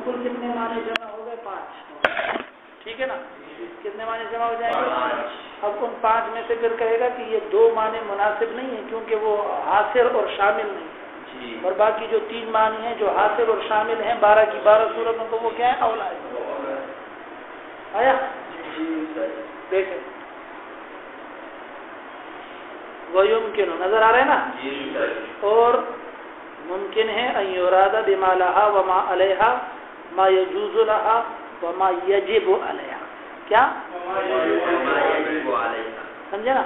کل کتنے معنی جمع ہو گئے؟ 5. ٹھیک ہے نا؟ کتنے معنی جمع ہو جائیں گے؟ اب ان 5 میں سے پھر کہے گا کہ یہ 2 معنی مناسب نہیں ہیں کیونکہ وہ حاصر اور شامل نہیں، اور باقی جو 3 معنی ہیں جو حاصر اور شامل ہیں 12 کی 12 صورتوں کو وہ کیا ہے؟ اولا ہے. آیا؟ دیکھیں وَيُمْكِنُ نظر آ رہے ہیں نا؟ اور ممکن ہے ان یراد بما لها وما علیها ما يجوز لها وما يجب علیها. کیا سمجھے نا؟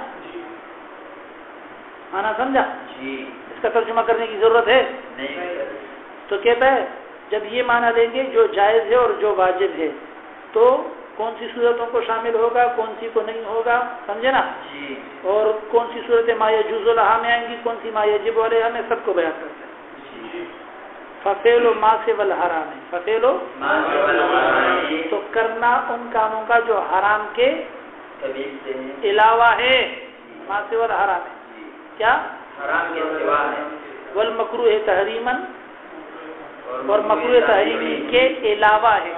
آنا سمجھا؟ اس کا ترجمہ کرنے کی ضرورت ہے نہیں. تو کہتا ہے جب یہ معنی لیں گے جو جائز ہے اور جو واجب ہے تو کون سی صورتوں کو شامل ہوگا کون سی کو نہیں ہوگا، سمجھے نا؟ اور کون سی صورتیں ما یجوز لها میں آئیں گی، کون سی ما یجب علیها میں، سب کو بیان کرتے ہیں. فعل ما سوى الحرام، فعل تو کرنا ان کاموں کا جو حرام کے علاوہ ہے، ما سوى الحرام ہے کیا؟ حرام کے سوا ہے. والمکروہ تحریما اور مکروہ تحریمی کے علاوہ ہے.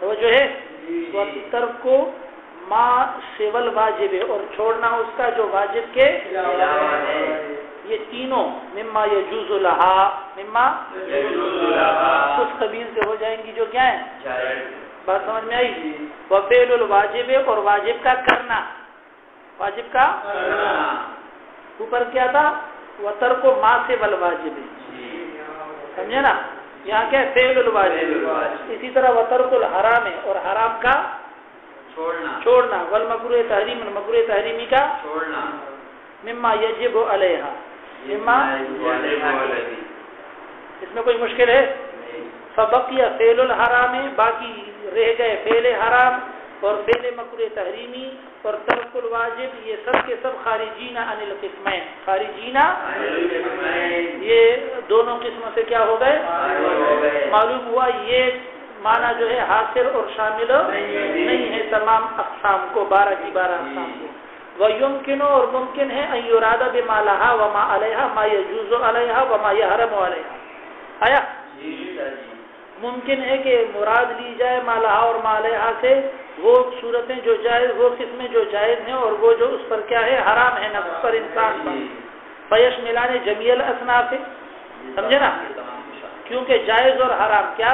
توجہ ہے؟ ترک ما سوى الواجب ہے اور چھوڑنا اس کا جو واجب کے علاوہ ہے. یہ تینوں مما یجوز لہا، مما اس قبیل سے ہو جائیں گی جو کیا ہیں؟ بات سمجھ میں آئی؟ وفعل الواجب اور واجب کا کرنا، واجب کا اوپر کیا تھا؟ وترک ما سوى الواجب، سمجھے نا؟ یہاں کیا ہے؟ فعل الواجب. اسی طرح وترک الحرام اور حرام کا چھوڑنا، والمکروہ تحریم مکروہ تحریمی کا چھوڑنا، مما یجب علیہا، مما اس میں کوئی مشکل ہے؟ فبقی فعل الحرام، باقی رہ گئے فعل حرام اور فعل مکروہ تحریمی اور ترک الواجب، یہ سب کے سب خارجین عن القسمین، خارجین یہ دونوں قسموں سے کیا ہو گئے؟ معلوم ہوا یہ معنی جو ہے حاصر اور شامل نہیں ہے تمام اقسام کو، 12 کی 12 اقسام کو. وَيُمْكِنُ اور ممکن ہے ان یراد بما لها وما علیها ما يجوز علیها وما يحرم علیها. آیا؟ ممکن ہے کہ مراد لی جائے ما لها اور ما علیها سے وہ صورتیں جو جائز، وہ قسمیں جو جائز ہیں اور وہ جو اس پر کیا ہے؟ حرام ہے نفس پر، انسان پر. فیشملان جمیع الاصناف، سمجھے نا؟ کیونکہ جائز اور حرام کیا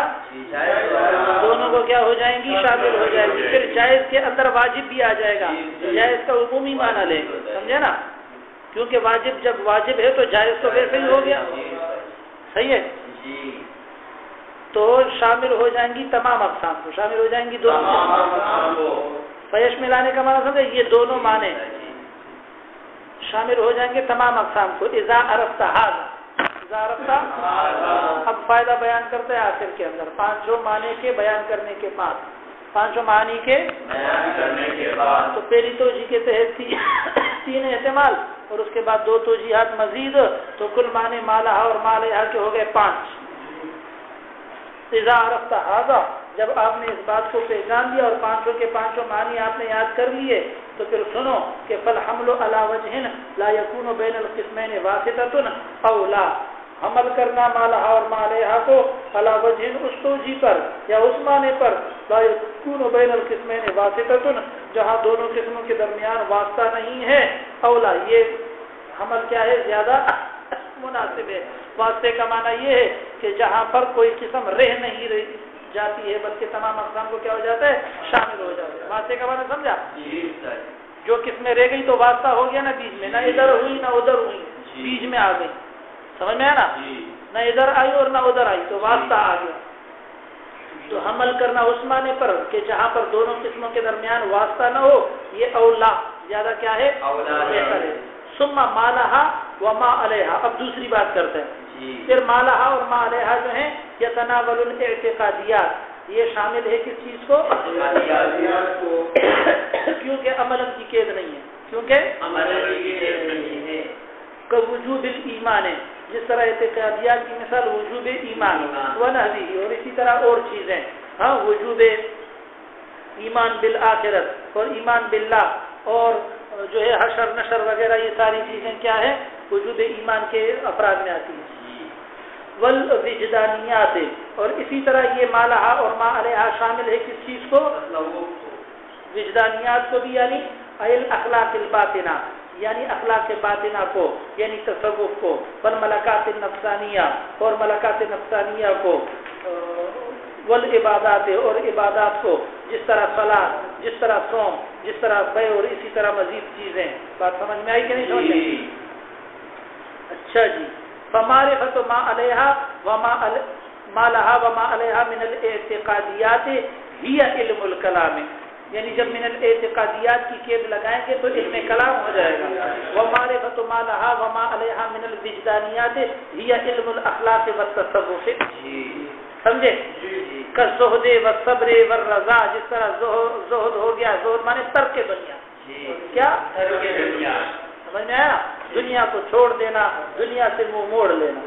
دونوں کو کیا ہو جائیں گی؟ شامل ہو جائیں گی. پھر جائز کے اندر واجب بھی آ جائے گا، جائز کا عمومی معنی لیں گے، سمجھے نا؟ کیونکہ واجب جب واجب ہے تو جائز تو ویسے ہی ہو گیا، صحیح ہے؟ تو شامل ہو جائیں گی تمام اقسام کو، شامل ہو جائیں گی دونوں. فیش ملانے کا معنی سمجھے؟ یہ دونوں معنی شامل ہو جائیں گے تمام اقسام کو. اذا عرفت هذا، اب فائدہ بیان کرتے ہیں آخر کے اندر 5 معنی کے بیان کرنے کے بعد، 5 معنی کے بیان کرنے کے بعد تو پہلی توجیہ کے تحت 3 احتمال اور اس کے بعد 2 توجیہات مزید، تو کل معنی ما لها اور ما علیہا کے ہو گئے 5. اذا عرفت هذا، جب آپ نے اس بات کو پہچان لیا اور 5 کے 5 معنی آپ نے یاد کر لیے تو پھر سنو کہ فالحمل علی وجہ لا یکون بین القسمین واسطۃ او لا، حمل کرنا ما لها اور ما علیہا کو علی وجہ اس توجیہ پر یا اس معنی پر لا یکون بین القسمین واسطۃ، جہاں دونوں قسموں کے درمیان واسطہ نہیں ہے، اولا یہ حمل کیا ہے؟ زیادہ مناسب ہے. واسطے کا معنی یہ ہے کہ جہاں پر کوئی قسم رہ نہیں رہی جاتی ہے بلکہ تمام اقسام کو کیا ہو جاتا ہے؟ شامل ہو جاتا ہے. واسطے کا معنی سمجھا؟ جو قسمیں رہ گئی تو واسطہ ہو گیا نا بیچ میں، نہ ادھر ہوئی نہ ادھر ہوئی، بیچ میں آ گئی، سمجھ میں ہے نا؟ نہ ادھر آئی اور نہ ادھر آئی تو واسطہ آ گیا. تو حمل کرنا اس معنی پر کہ جہاں پر دونوں قسموں کے درمیان واسطہ نہ ہو، یہ اولا زیادہ کیا ہے؟ بہتر ہے. ثم ما لها وما علیہا، اب دوسری بات کرتے ہیں. پھر ما لها اور ما علیہا جو ہیں یتناول الاعتقادیات، یہ شامل ہے کس چیز کو؟ کیونکہ عمل کی قید نہیں ہے، کیونکہ عمل کی قید نہیں ہے. کہ وجوب الایمان ہے، جس طرح اعتقادیات کی مثال وجوب ایمان ونحوہ، اور اسی طرح اور چیزیں، ہاں وجوب ایمان بالآخرت اور ایمان باللہ اور جو ہے حشر نشر وغیرہ، یہ ساری چیزیں کیا ہے؟ وجوب ایمان کے افراد میں آتی ہیں. والوجدانیات، اور اسی طرح یہ ما لہا اور ما علیہا شامل ہے کس چیز کو؟ وجدانیات کو بھی، یعنی الاخلاق الباطنہ، یعنی اخلاق باطنہ کو، یعنی تصوف کو، والملکات النفسانیہ، اور ملکات نفسانیہ کو، والعبادات، اور عبادات کو، جس طرح صلاۃ، جس طرح صوم، جس طرح بیع، اور اسی طرح مزید چیزیں۔ بات سمجھ میں آئی کہ نہیں سمجھ میں؟ اچھا جی، فمعرفت ما علیہا ما لہا وما علیہا من الاعتقادیات ہی علم الکلام، یعنی جب من الاعتقادیات کی قید لگائیں گے تو علم کلام ہو جائے گا۔ ومعرفت ما لہا وما علیہا من الوجدانیات ہی علم الاخلاق والتصوف، سمجھے؟ کالزہد والصبر والرضا، جس طرح زہد ہو گیا، زہد مانے ترک دنیا، کیا ترک دنیا، سمجھ میں آیا؟ دنیا کو چھوڑ دینا، دنیا سے منہ موڑ لینا،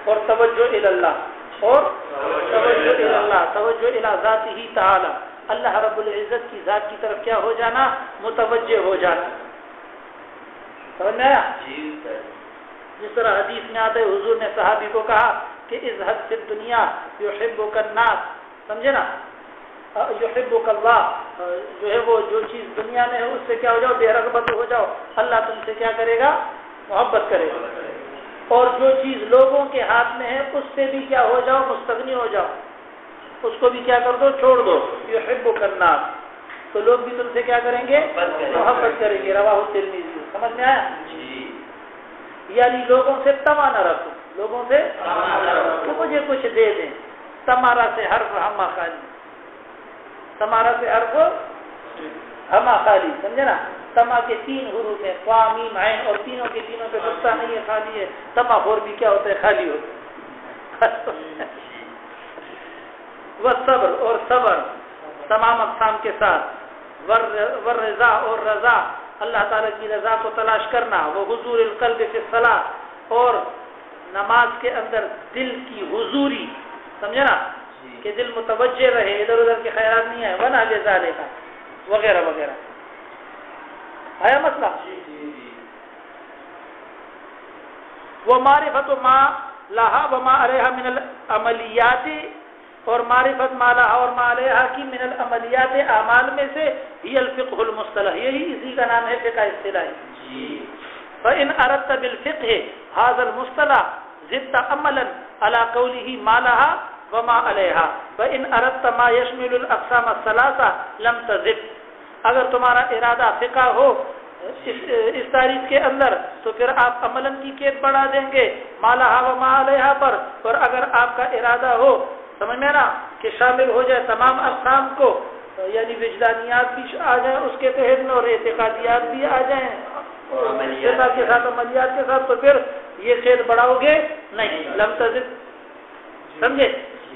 اور توجہ الی اللہ، اور توجہ الی اللہ، توجہ الی ذاتہ تعالی، اللہ رب العزت کی ذات کی طرف کیا ہو جانا؟ متوجہ ہو جانا، سمجھ میں آیا؟ جس طرح حدیث میں آتا ہے حضور نے صحابی کو کہا کہ اذهب فی الدنیا یحبک الناس، سمجھے نا؟ یحبک اللہ، جو ہے وہ جو چیز دنیا میں ہے اس سے کیا ہو جاؤ؟ بے رغبت ہو جاؤ، اللہ تم سے کیا کرے گا؟ محبت کرے گا۔ اور جو چیز لوگوں کے ہاتھ میں ہے اس سے بھی کیا ہو جاؤ؟ مستغنی ہو جاؤ، اس کو بھی کیا کر دو؟ چھوڑ دو۔ یحبک الناس، تو لوگ بھی تم سے کیا کریں گے؟ محبت کریں گے۔ رواہ ترمذی، سمجھ میں آیا؟ یعنی لوگوں سے تما نہ رکھو، لوگوں سے تو مجھے کچھ دے دیں، تمہارا سے حرف ہما خالی، تمہارا سے حرف ہما خالی، سمجھے نا؟ تما کے 3 حروف ہیں، طا میم عین، اور تینوں کے تینوں پہ بستہ نہیں ہے، خالی ہے۔ تما خور بھی کیا ہوتا ہے؟ خالی ہوتا ہے۔ والصبر، اور صبر تمام اقسام کے ساتھ، والرضا، اور رضا، اللہ تعالیٰ کی رضا کو تلاش کرنا، وہ حضور القلب فی الصلاۃ، اور نماز کے اندر دل کی حضوری، سمجھے نا؟ کہ دل متوجہ رہے، ادھر ادھر کے خیالات نہیں آئے، ونحو ذالک وغیرہ وغیرہ۔ آیا مسئلہ؟ وہ معرفت ما لہا وما علیہا من العملیات، اور معرفت ما لہا اور ما علیہا کی من العملیات، اعمال میں سے، ہی الفقہ المصطلح، یہی اسی کا نام ہے فقہ اصطلاحی۔ فإن أردت بالفقه هذا المصطلح زدت عملا على قوله ما لها وما عليها، فإن أردت ما يشمل الأقسام الثلاثة لم تزد، اگر تمہارا ارادہ فقہ ہو اس تاریخ کے اندر تو پھر آپ عملاً کی قید بڑھا دیں گے ما لها وما عليها پر، اور اگر آپ کا ارادہ ہو، سمجھ میں نا، کہ شامل ہو جائے تمام اقسام کو، یعنی وجدانیات بھی آ جائیں اس کے تحت میں، اور اعتقادیات بھی آ جائیں عملیات کے ساتھ، عملیات کے ساتھ، تو پھر یہ قید بڑھاؤ گے نہیں، لم تزد، سمجھے؟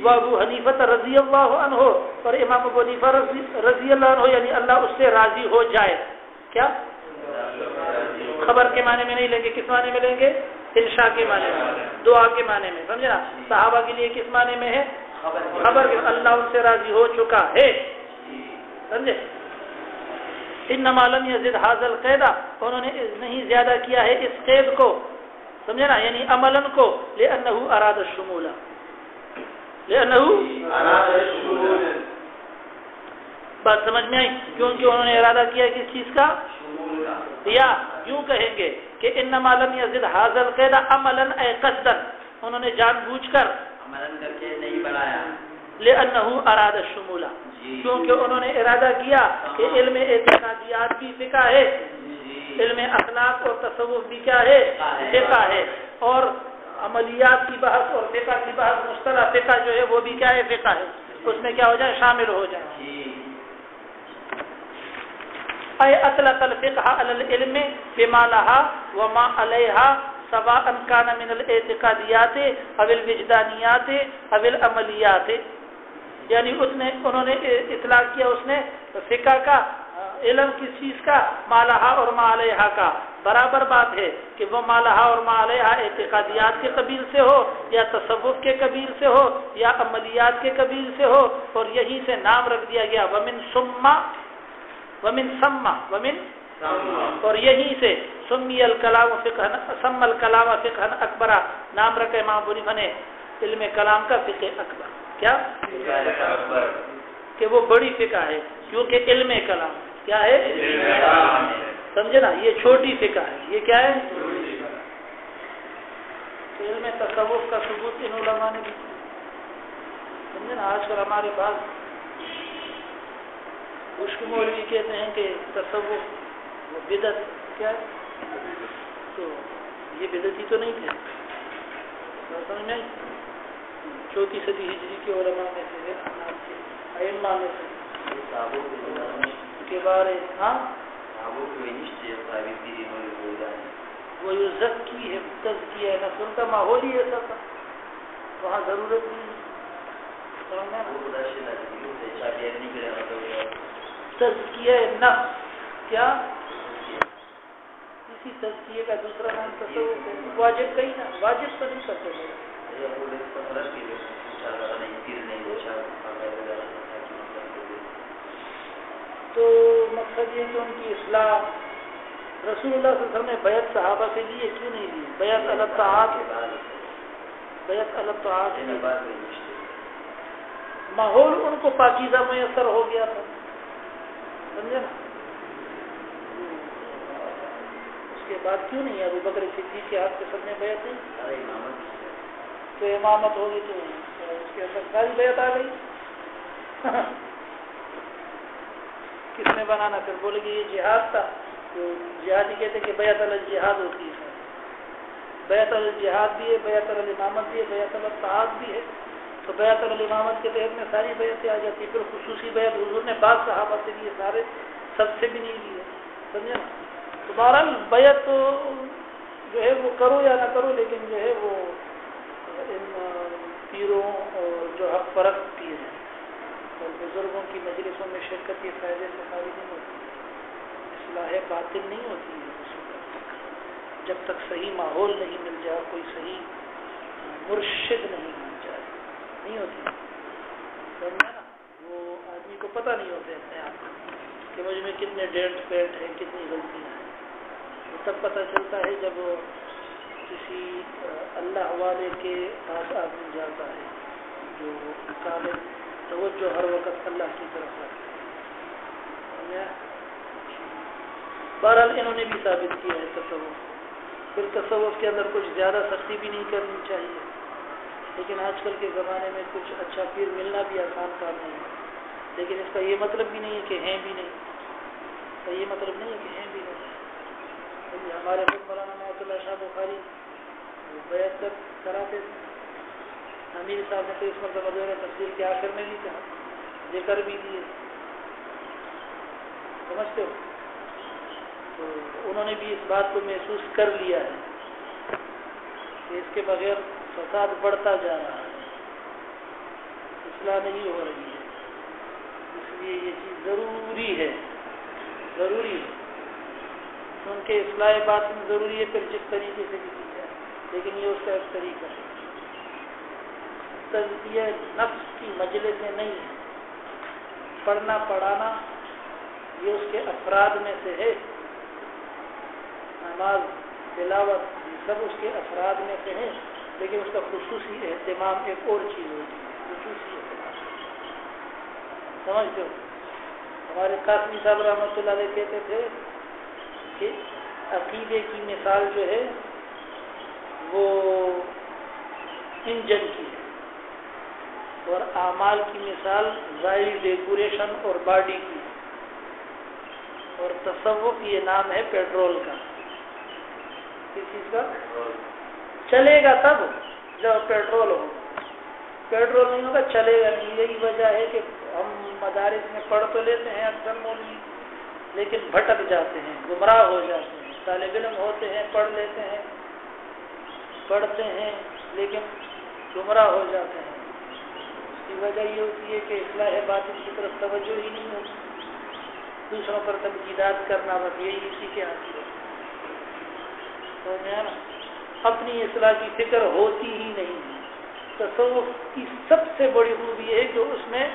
وہ ابو حنیفہ رضی اللہ عنہ، اور امام ابو حنیفہ رضی اللہ عنہ، یعنی اللہ اس سے راضی ہو جائے، کیا خبر کے معنی میں نہیں لیں گے، کس معنی میں لیں گے؟ انشاء کے معنی میں، دعا کے معنی میں، سمجھے نا؟ صحابہ کے لیے کس معنی میں ہے؟ خبر کے، اللہ ان سے راضی ہو چکا ہے، سمجھے؟ انما لم یزد هذا القید، انہوں نے نہیں زیادہ کیا ہے اس قید کو، سمجھے نا؟ یعنی عملاً کو، لأنه اراد الشمول، لأنه اراد الشمول، بات سمجھ میں آئی؟ کیونکہ انہوں نے ارادہ کیا کس چیز کا؟ یا یوں کہیں گے کہ انما لم یزد هذا القید عملاً اے قصدا، انہوں نے جان بوجھ کر عملاً کر کے نہیں بڑھایا، لأنه اراد الشمول، کیونکہ انہوں نے ارادہ کیا کہ علم اعتقادیات بھی فقہ ہے، علم اخلاق اور تصوف بھی کیا ہے؟ فقہ ہے، اور عملیات کی بحث اور فقہ کی بحث، مصطلح فقہ جو ہے وہ بھی کیا ہے؟ فقہ ہے، اس میں کیا ہو جائے؟ شامل ہو جائے۔ اے اطلق الفقہ علی العلم بما لہا وما علیہا سواء کان من الاعتقادیات او الوجدانیات او العملیات، یعنی انہوں نے اطلاق کیا اس نے فقہ کا، علم کس چیز کا؟ ما لہا اور ما علیہا کا، برابر بات ہے کہ وہ ما لہا اور ما علیہا اعتقادیات کے قبیل سے ہو، یا تصوف کے قبیل سے ہو، یا عملیات کے قبیل سے ہو، اور یہی سے نام رکھ دیا گیا ومن ثم، ومن اور یہیں سے سمی الکلام فقہ سم الکلام فقہ اکبر نام رکھا امام ابو حنیفہ نے علم کلام کا فقہ اکبر. کیا کہ وہ بڑی فقہ ہے کیونکہ علم کلام کیا ہے سمجھے نا. یہ چھوٹی فقہ ہے. یہ کیا ہے علم تصوف کا ثبوت ان علماء نے بھی سمجھے نا. آج کل ہمارے پاس مشک مولوی کہتے ہیں کہ تصوف وہ بدعت کیا ہے. تو یہ بدعتی تو نہیں تھے سمجھ میں. 4 صدی ہجری کے علماء میں سے ائمہ میں سے کے بارے ہاں وہ یزکی ہے تزکیہ ہے نفس کا ماحول ہی ایسا تھا وہاں ضرورت نہیں تزکیہ نفس. کیا اسی تزکیے کا دوسرا نام تصوف ہے. واجب کہیں نا واجب تو نہیں کرتے تو مقصد یہ کہ ان کی اصلاح رسول اللہ صلی اللہ علیہ وسلم نے بیعت صحابہ سے لیے کیوں نہیں لی. بیعت الطاعات ماحول ان کو پاکیزہ میسر ہو گیا تھا سمجھے نا. اس کے بعد کیوں نہیں ابو بکر صدیق کے ہاتھ سے سب نے بیعت نہیں تو امامت ہوگی تو اس کے اندر ساری بیعت آ گئی. کس نے بنانا پھر بولے کہ یہ جہاد تھا تو جہادی کہتے کہ بیعت الجہاد ہوتی ہے. بیعت الجہاد بھی ہے بیعت الامامت بھی ہے بیعت الطاعات بھی ہے. تو بیعت الامامت کے تحت میں ساری بیعتیں آ جاتی. پھر خصوصی بیعت حضور نے بعض صحابہ سے لیے سارے سب سے بھی نہیں لیے سمجھے نا. تو بہرحال بیعت جو ہے وہ کرو یا نہ کرو لیکن جو ہے وہ ان پیروں اور جو حق پرست پیر ہیں اور بزرگوں کی مجلسوں میں شرکت یہ فائدے سے خالی نہیں ہوتی. اصلاح باطن نہیں ہوتی ہے جب تک صحیح ماحول نہیں مل جائے کوئی صحیح مرشد نہیں مل جائے نہیں ہوتی. سمجھا نا. وہ آدمی کو پتہ نہیں ہوتے اپنے آپ کو کہ مجھ میں کتنے ڈینٹ پینٹ ہیں کتنی غلطیاں ہیں. وہ تب پتہ چلتا ہے جب کسی اللہ والے کے پاس آدمی جاتا ہے جو کامل توجہ ہر وقت اللہ کی طرف رکھتا ہے. بہرحال انہوں نے بھی ثابت کیا ہے تصوف. پھر تصوف کے اندر کچھ زیادہ سختی بھی نہیں کرنی چاہیے لیکن آج کل کے زمانے میں کچھ اچھا پیر ملنا بھی آسان کام نہیں ہے. لیکن اس کا یہ مطلب بھی نہیں ہے کہ ہیں بھی نہیں. اس کا یہ مطلب نہیں ہے کہ ہیں بھی نہیں. ہمارے خود مولانا نعمت اللہ شاہ بخاری بیعت کراتے تھے. امیر صاحب نے تو اس مرتبہ جو ہے تفسیر کے آخر میں بھی کہا ذکر بھی دیے سمجھتے ہو. تو انہوں نے بھی اس بات کو محسوس کر لیا ہے کہ اس کے بغیر فساد بڑھتا جا رہا ہے اصلاح نہیں ہو رہی ہے. اس لیے یہ چیز ضروری ہے کیونکہ اصلاح باطن ضروری ہے. پھر جس طریقے سے بھی کی جائے لیکن یہ اس کا ایک طریقہ ہے. تزکیہ نفس کی مجلسیں نہیں ہیں. پڑھنا پڑھانا یہ اس کے افراد میں سے ہے. نماز تلاوت یہ سب اس کے افراد میں سے ہے لیکن اس کا خصوصی اہتمام ایک اور چیز ہوتی ہے. خصوصی اہتمام سمجھتے ہو. ہمارے قاسمی صاحب رحمۃ اللہ علیہ کہتے تھے کہ عقیدے کی مثال جو ہے وہ انجن کی ہے اور اعمال کی مثال ظاہری ڈیکوریشن اور باڈی کی ہے. اور تصوف یہ نام ہے پیٹرول کا. کس چیز کا؟ چلے گا تب جب پیٹرول ہو. پیٹرول نہیں ہوگا چلے گا نہیں. یہی وجہ ہے کہ ہم مدارس میں پڑھ تو لیتے ہیں اکثر مولوی لیکن بھٹک جاتے ہیں گمراہ ہو جاتے ہیں. طالب علم ہوتے ہیں پڑھ لیتے ہیں پڑھتے ہیں لیکن گمراہ ہو جاتے ہیں. اس کی وجہ یہ ہوتی ہے کہ اصلاح باطن کی طرف توجہ ہی نہیں ہوتی. دوسروں پر تنقیدات کرنا بس یہی اسی کے ہاتھ ہے. اپنی اصلاح کی فکر ہوتی ہی نہیں ہے. تصوف کی سب سے بڑی خوبی ہے کہ اس میں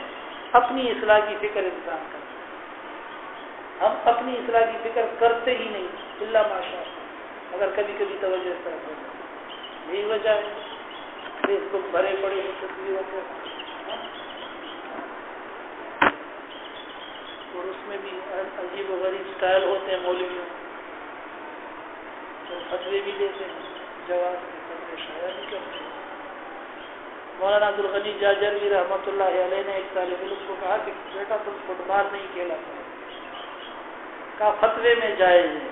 اپنی اصلاح کی فکر انسان کرتا ہے. ہم اپنی اصلاح کی فکر کرتے ہی نہیں الا ماشاء اللہ، اگر کبھی کبھی توجہ اس طرف ہو جائے، یہی وجہ ہے فیس بک بھرے پڑے ہیں تصویروں سے، اور اس میں بھی عجیب و غریب اسٹائل ہوتے ہیں مولویوں، اور فتوے بھی دیتے ہیں، جواب شاعر نہیں کرتے۔ مولانا عبدالغنی جاجروی رحمۃ اللہ علیہ نے ایک طالب علم کو کہا کہ بیٹا تم فٹ بال نہیں کھیلا کرو، کہا فتوے میں جائز ہے۔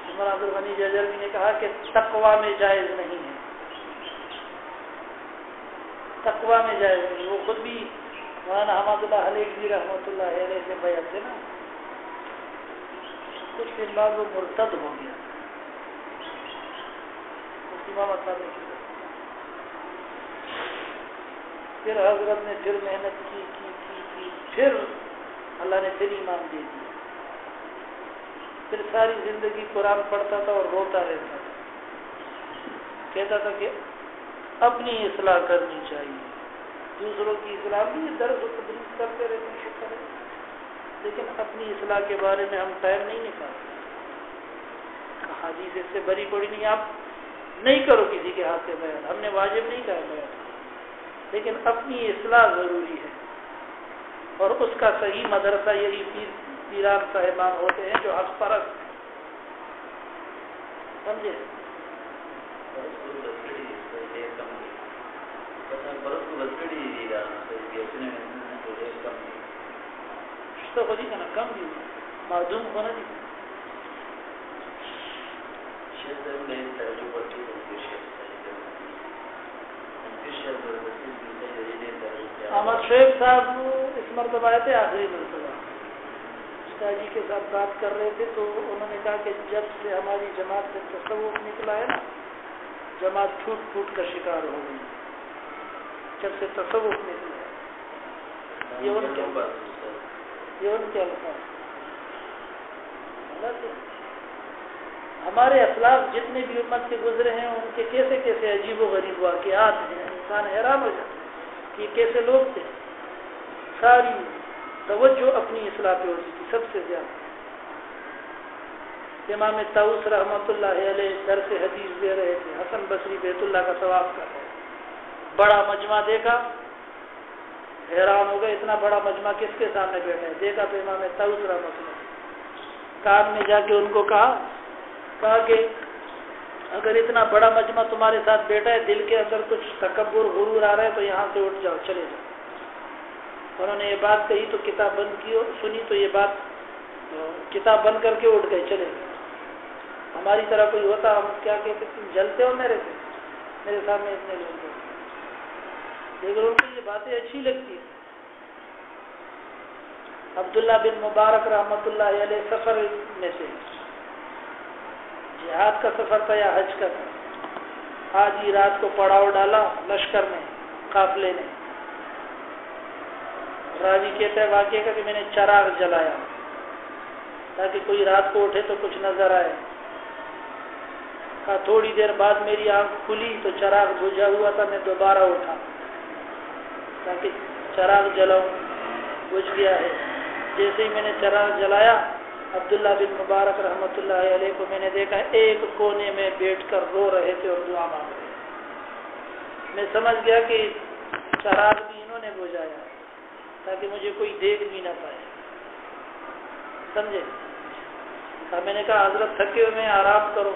مولانا عبدالغنی جاجروی نے کہا کہ تقویٰ میں جائز نہیں ہے، تقویٰ میں جائز نہیں۔ وہ خود بھی مولانا حماد اللہ علیہ رحمۃ اللہ علیہ سے بیعت تھے نا، کچھ دن بعد وہ مرتد ہو گیا، مفتی محمد صاحب نے، پھر حضرت نے پھر محنت کی پھر اللہ نے پھر ایمان دے دیا، پھر ساری زندگی قرآن پڑھتا تھا اور روتا رہتا تھا، کہتا تھا کہ اپنی اصلاح کرنی چاہیے، دوسروں کی اصلاح بھی درس و تدریس کرتے رہتے ہیں، شکر ہے، لیکن اپنی اصلاح کے بارے میں ہم ٹائم نہیں نکالتے۔ حدیث اس سے بری پڑی نہیں، آپ نہیں کرو کسی کے ہاتھ سے بیان، ہم نے واجب نہیں کہا بیان، لیکن اپنی اصلاح ضروری ہے، اور اس کا صحیح مدرسہ یہی پیران صاحبان ہوتے ہیں جو حق پرست، سمجھے؟ تو خود ہی کہنا کم بھی معدوم ہونا نہیں۔ احمد شعیب صاحب اس مرتبہ آئے تھے، آخری مرتبہ استاد جی کے ساتھ بات کر رہے تھے، تو انہوں نے کہا کہ جب سے ہماری جماعت سے تصوف نکلا ہے نا، جماعت ٹوٹ ٹوٹ کا شکار ہو گئی، جب سے تصوف نکلا ہے۔ یہ ان کے الفاظ، ہمارے اسلاف جتنے بھی امت کے گزرے ہیں ان کے کیسے کیسے عجیب و غریب واقعات ہیں، انسان حیران ہو جاتا ہے کہ یہ کیسے لوگ تھے۔ ساری توجہ اپنی اصلاح پہ ہوتی تھی سب سے زیادہ۔ امام طاؤس رحمۃ اللہ علیہ درس حدیث دے رہے تھے، حسن بصری بیت اللہ کا طواف کر رہے، بڑا مجمع دیکھا، حیران ہو گئے، اتنا بڑا مجمع کس کے سامنے بیٹھا ہے؟ دیکھا تو امام طاؤس رحمۃ اللہ، کان میں جا کے ان کو کہا کہ اگر اتنا بڑا مجمع تمہارے ساتھ بیٹھا ہے، دل کے اندر کچھ تکبر غرور آ رہا ہے تو یہاں سے اٹھ جاؤ، چلے جاؤ۔ انہوں نے یہ بات کہی تو کتاب بند کی اور سنی تو یہ بات کتاب بند کر کے اٹھ گئے، چلے گئے۔ ہماری طرح کوئی ہوتا ہم کیا کہتے، تم جلتے ہو میرے سامنے اتنے لوگ ہیں، لیکن ان کو یہ باتیں اچھی لگتی ہیں۔ عبداللہ بن مبارک رحمۃ اللہ علیہ سفر میں سے، جہاد کا سفر تھا یا حج کا تھا، آج ہی رات کو پڑاؤ ڈالا لشکر میں، قافلے نے۔ راوی کہتا ہے واقعے کا کہ میں نے چراغ جلایا تاکہ کوئی رات کو اٹھے تو کچھ نظر آئے۔ کہا تھوڑی دیر بعد میری آنکھ کھلی تو چراغ بجھا ہوا تھا، میں دوبارہ اٹھا تاکہ چراغ جلاؤں، بجھ گیا ہے۔ جیسے ہی میں نے چراغ جلایا، عبداللہ بن مبارک رحمۃ اللہ علیہ کو میں نے دیکھا ایک کونے میں بیٹھ کر رو رہے تھے اور دعا مانگ رہے تھے۔ میں سمجھ گیا کہ چراغ بھی انہوں نے بجھایا تاکہ مجھے کوئی دیکھ بھی نہ پائے، سمجھے؟ میں نے کہا حضرت تھکے ہوئے میں آرام کرو،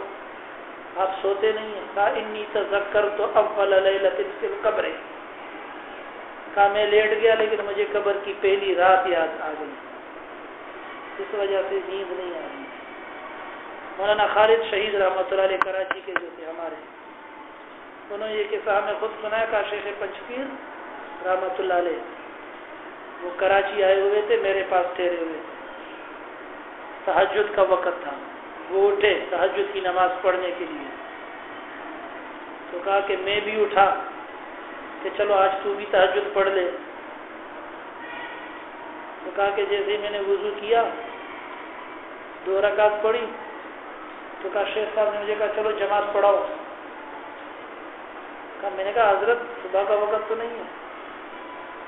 آپ سوتے نہیں ہیں؟ کہا انی تذکرت اول لیلۃ فی القبر، کہا میں لیٹ گیا لیکن مجھے قبر کی پہلی رات یاد آ گئی، اس وجہ سے نیند نہیں آ رہی۔ مولانا خالد شہید رحمۃ اللہ علیہ کراچی کے جو تھے ہمارے، انہوں نے یہ قصہ ہمیں خود سنایا، کا شیخ پنجپیر رحمۃ اللہ علیہ وہ کراچی آئے ہوئے تھے، میرے پاس ٹھہرے ہوئے تھے، تہجد کا وقت تھا، وہ اٹھے تہجد کی نماز پڑھنے کے لیے، تو کہا کہ میں بھی اٹھا کہ چلو آج تو بھی تہجد پڑھ لے۔ تو کہا کہ جیسے ہی میں نے وضو کیا 2 رکعت پڑھی تو کہا شیخ صاحب نے مجھے کہا چلو جماعت پڑھاؤ۔ کہا میں نے کہا حضرت صبح کا وقت تو نہیں ہے،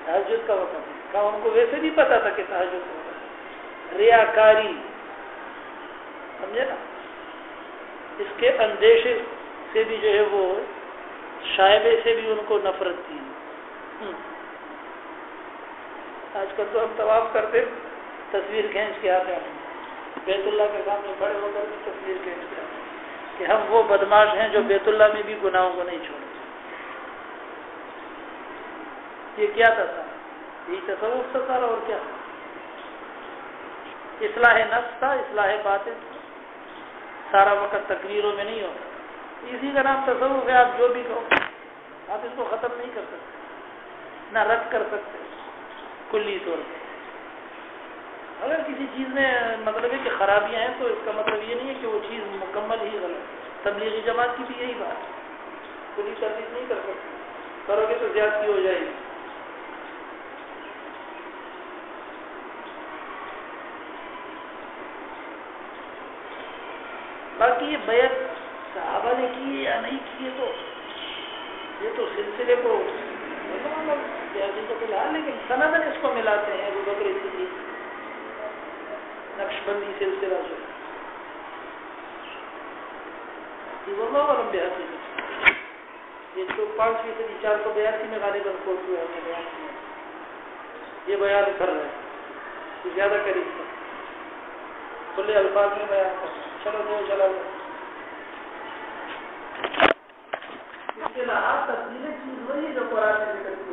تہجد کا وقت ہے۔ کہا ان کو ویسے بھی پتا تھا کہ تہجد کا وقت ہے، ریاکاری، سمجھے نا، اس کے اندیشے سے بھی جو ہے وہ شائبے سے بھی ان کو نفرت تھی۔ آج کل تو ہم طواف کرتے تصویر کھینچ کے آتے ہیں، بیت اللہ کے سامنے کھڑے ہو کر تصویر کھینچ کے آتے ہیں کہ ہم وہ بدماش ہیں جو بیت اللہ میں بھی گناہوں کو نہیں چھوڑتے۔ یہ کیا تھا سارا؟ یہ تصوف تھا سارا، اور کیا؟ اصلاح نفس تھا، اصلاح باطن، سارا وقت تقریروں میں نہیں ہوتا۔ اسی کا نام تصوف ہے۔ آپ جو بھی کہو، آپ اس کو ختم نہیں کر سکتے، نہ رد کر سکتے کلی طور پہ۔ اگر کسی چیز میں مطلب ہے کہ خرابیاں ہیں تو اس کا مطلب یہ نہیں ہے کہ وہ چیز مکمل ہی غلط۔ تبلیغی جماعت کی بھی یہی بات ہے، کلی تردید نہیں کر سکتے، کرو گے تو زیادتی ہو جائے گی۔ باقی یہ بیعت صحابہ نے کی یا نہیں کی، تو یہ تو سلسلے کو فی الحال، لیکن سندن اس کو ملاتے ہیں ابو بکر صدیق، نقشبندی سلسلہ جو واللہ اعلم بحقیقت، یہ تو 5% 482 میں غالباً کوٹ ہوا ہے بیان کیا، یہ بیان کر رہے ہیں، یہ زیادہ قریب ہے، کھلے الفاظ میں بیان کر رہے ہیں۔ چلو دو چلا لو، اس کے علاوہ تفصیلی چیز وہی جو قرآن میں ذکر